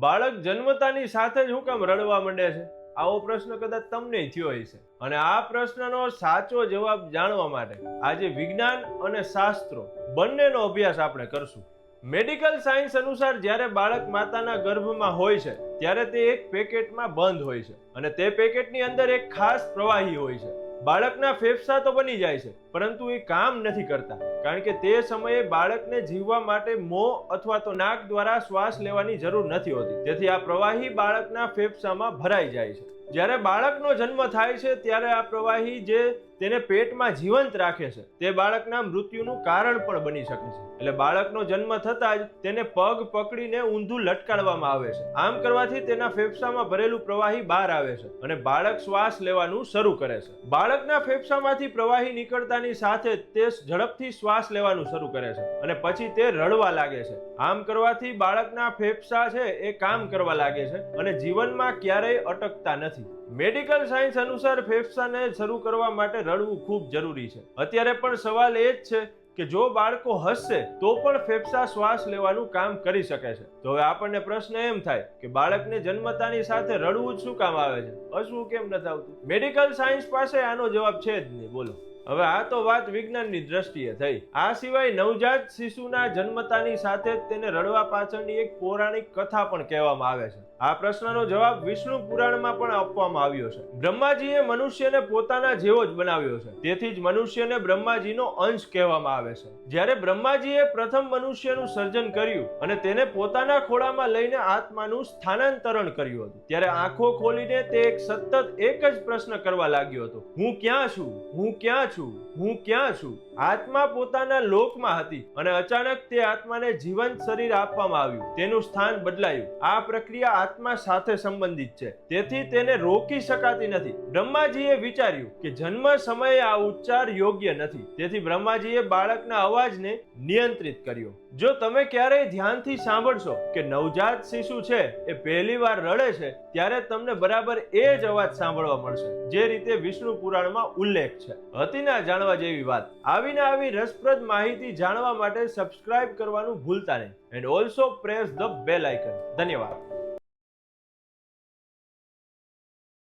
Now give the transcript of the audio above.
બાળક જન્મતાની સાથે જ હું કામ રડવા માંડે છે? આવો પ્રશ્ન કદાચ તમને થયો હશે. અને આ પ્રશ્નનો સાચો જવાબ જાણવા માટે આજે વિજ્ઞાન અને શાસ્ત્રો બંનેનો અભ્યાસ આપણે કરશું. મેડિકલ સાયન્સ અનુસાર જ્યારે બાળક માતાના ગર્ભમાં હોય છે ત્યારે તે એક પેકેટમાં બંધ હોય છે અને તે પેકેટની અંદર એક ખાસ પ્રવાહી હોય છે. બાળકના ફેફસા તો બની જાય છે પરંતુ એ કામ નથી કરતા, કારણ કે તે સમયે બાળકને જીવવા માટે મોં અથવા તો નાક દ્વારા શ્વાસ લેવાની જરૂર નથી હોતી. તેથી આ પ્રવાહી બાળકના ફેફસામાં ભરાઈ જાય છે. જ્યારે બાળકનો જન્મ થાય છે ત્યારે આ પ્રવાહી જે તેને પેટમાં જીવંત રાખે છે તે બાળકના મૃત્યુનું કારણ પણ બની શકે છે. એટલે બાળકનો જન્મ થતાં જ તેને પગ પકડીને ઊંધું લટકાડવામાં આવે છે. આમ કરવાથી તેના ફેફસામાં ભરેલું પ્રવાહી બહાર આવે છે અને બાળક શ્વાસ લેવાનું શરૂ કરે છે. બાળકના ફેફસામાંથી પ્રવાહી નીકળતાની સાથે તે ઝડપથી શ્વાસ લેવાનું શરૂ કરે છે અને પછી તે રડવા લાગે છે. આમ કરવાથી બાળકના ફેફસા છે એ કામ કરવા લાગે છે અને જીવનમાં ક્યારેય અટકતા નથી. મેડિકલ સાયન્સ અનુસાર ફેફસાને શરૂ કરવા માટે રડવું ખૂબ જરૂરી છે. અત્યારે પણ સવાલ એ જ છે કે જો બાળકો હસશે તો પણ ફેફસા શ્વાસ લેવાનું કામ કરી શકે છે. તો હવે આપણને પ્રશ્ન એમ થાય કે બાળકને જન્મતાની સાથે રડવું જ શું કામ આવે છે, હસવું કેમ નથી આવતું? મેડિકલ સાયન્સ પાસે આનો જવાબ છે જ નહીં. બોલો, હવે આ તો વાત વિજ્ઞાનની દ્રષ્ટિએ થઈ. આ સિવાય નવજાત શિશુના જન્મતાની સાથે જ તેને રડવા પાછળની એક પૌરાણિક કથા પણ કહેવામાં આવે છે. આ પ્રશ્નનો જવાબ વિષ્ણુ પુરાણમાં પણ આપવામાં આવ્યો છે. બ્રહ્માજીએ મનુષ્યને પોતાના જેવો જ બનાવ્યો છે, તેથી જ મનુષ્યને બ્રહ્માજીનો અંશ કહેવામાં આવે છે. જ્યારે બ્રહ્માજીએ પ્રથમ મનુષ્યનું સર્જન કર્યું અને તેને પોતાના ખોળામાં લઈને આત્માનું સ્થાનાંતરણ કર્યું હતું, ત્યારે આંખો ખોલીને તે સતત એક જ પ્રશ્ન કરવા લાગ્યો હતો: હું ક્યાં છું? હું ક્યાં છું? હું ક્યાં છું? આત્મા પોતાના લોકમાં હતી અને અચાનક તે આત્માને જીવંત શરીર આપવામાં આવ્યું. તેનું સ્થાન બદલાયું. આ પ્રક્રિયા આત્મા સાથે સંબંધિત છે, તેથી તેને રોકી શકાતી નથી. બ્રહ્માજીએ વિચાર્યું કે જન્મ સમયે આ ઉચ્ચાર યોગ્ય નથી, તેથી બ્રહ્માજીએ બાળકના અવાજને નિયંત્રિત કર્યો. જો તમે ક્યારેય ધ્યાનથી સાંભળશો કે નવજાત શિશુ છે એ પહેલી વાર રડે છે, ત્યારે તમને બરાબર એ જ અવાજ સાંભળવા મળશે જે રીતે વિષ્ણુ પુરાણમાં ઉલ્લેખ છે. હતી ના જાણવા જેવી વાત. આવી રસપ્રદ માહિતી જાણવા માટે સબસ્ક્રાઇબ કરવાનું ભૂલતા નહીં. And also press the bell icon. ધન્યવાદ.